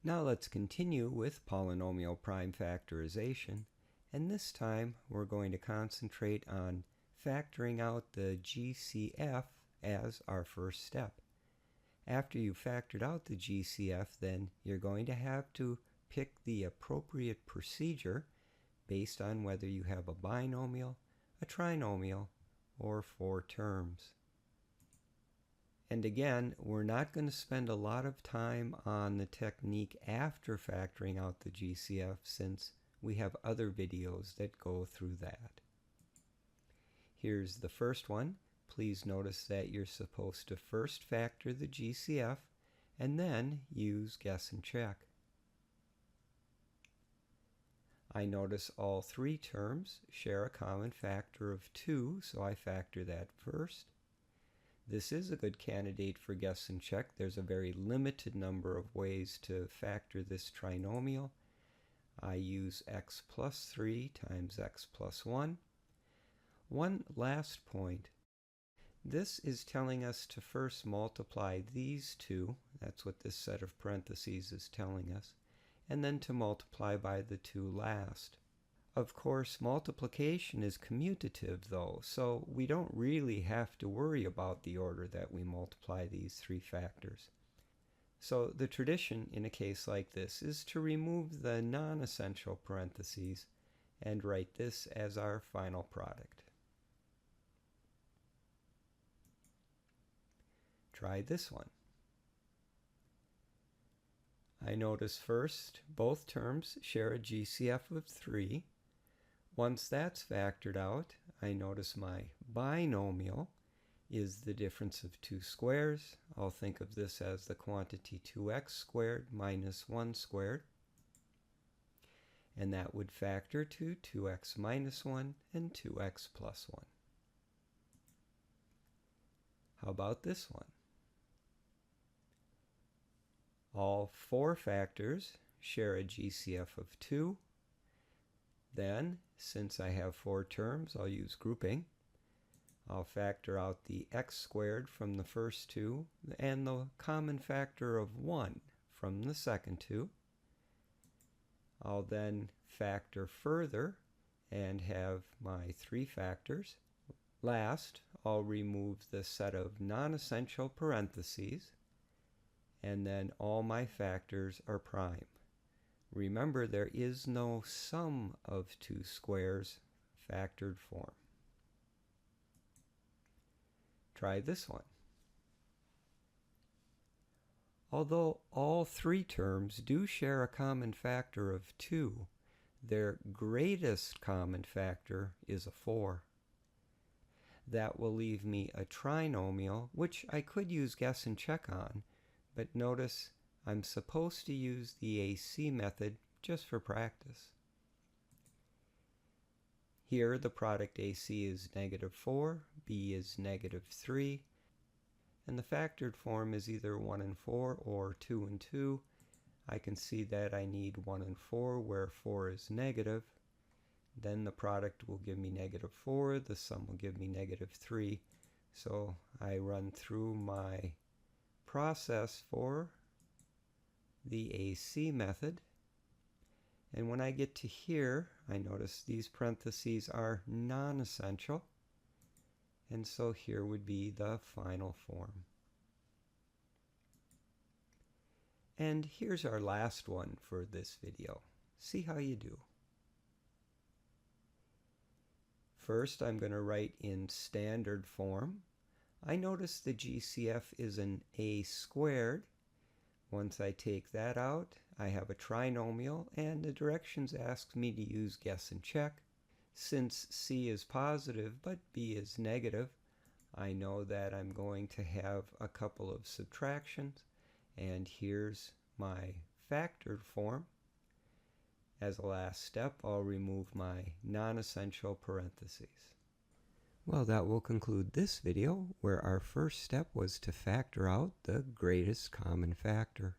Now let's continue with polynomial prime factorization, and this time we're going to concentrate on factoring out the GCF as our first step. After you've factored out the GCF, then you're going to have to pick the appropriate procedure based on whether you have a binomial, a trinomial, or 4 terms. And again, we're not going to spend a lot of time on the technique after factoring out the GCF since we have other videos that go through that. Here's the first one. Please notice that you're supposed to first factor the GCF and then use guess and check. I notice all 3 terms share a common factor of 2, so I factor that first. This is a good candidate for guess and check. There's a very limited number of ways to factor this trinomial. I use x plus 3 times x plus 1. One last point. This is telling us to first multiply these two. That's what this set of parentheses is telling us. And then to multiply by the 2 last. Of course, multiplication is commutative though, so we don't really have to worry about the order that we multiply these 3 factors. So the tradition in a case like this is to remove the non-essential parentheses and write this as our final product. Try this one. I notice first both terms share a GCF of 3. Once that's factored out, I notice my binomial is the difference of 2 squares. I'll think of this as the quantity 2x squared minus 1 squared. And that would factor to 2x minus 1 and 2x plus 1. How about this one? All 4 factors share a GCF of 2. Then, since I have 4 terms, I'll use grouping. I'll factor out the x squared from the first 2 and the common factor of 1 from the second 2. I'll then factor further and have my 3 factors. Last, I'll remove the set of non-essential parentheses, and then all my factors are prime. Remember, there is no sum of 2 squares factored form. Try this one. Although all 3 terms do share a common factor of 2, their greatest common factor is a 4. That will leave me a trinomial, which I could use guess and check on, but notice I'm supposed to use the AC method just for practice. Here the product AC is -4, B is -3, and the factored form is either 1 and 4 or 2 and 2. I can see that I need 1 and 4 where 4 is negative. Then the product will give me -4, the sum will give me -3. So I run through my process for the AC method, and when I get to here, I notice these parentheses are non-essential, and so here would be the final form. And here's our last one for this video. See how you do. First, I'm going to write in standard form. I notice the GCF is an a squared. Once I take that out, I have a trinomial, and the directions ask me to use guess and check. Since C is positive but B is negative, I know that I'm going to have a couple of subtractions, and here's my factored form. As a last step, I'll remove my non-essential parentheses. Well, that will conclude this video, where our first step was to factor out the greatest common factor.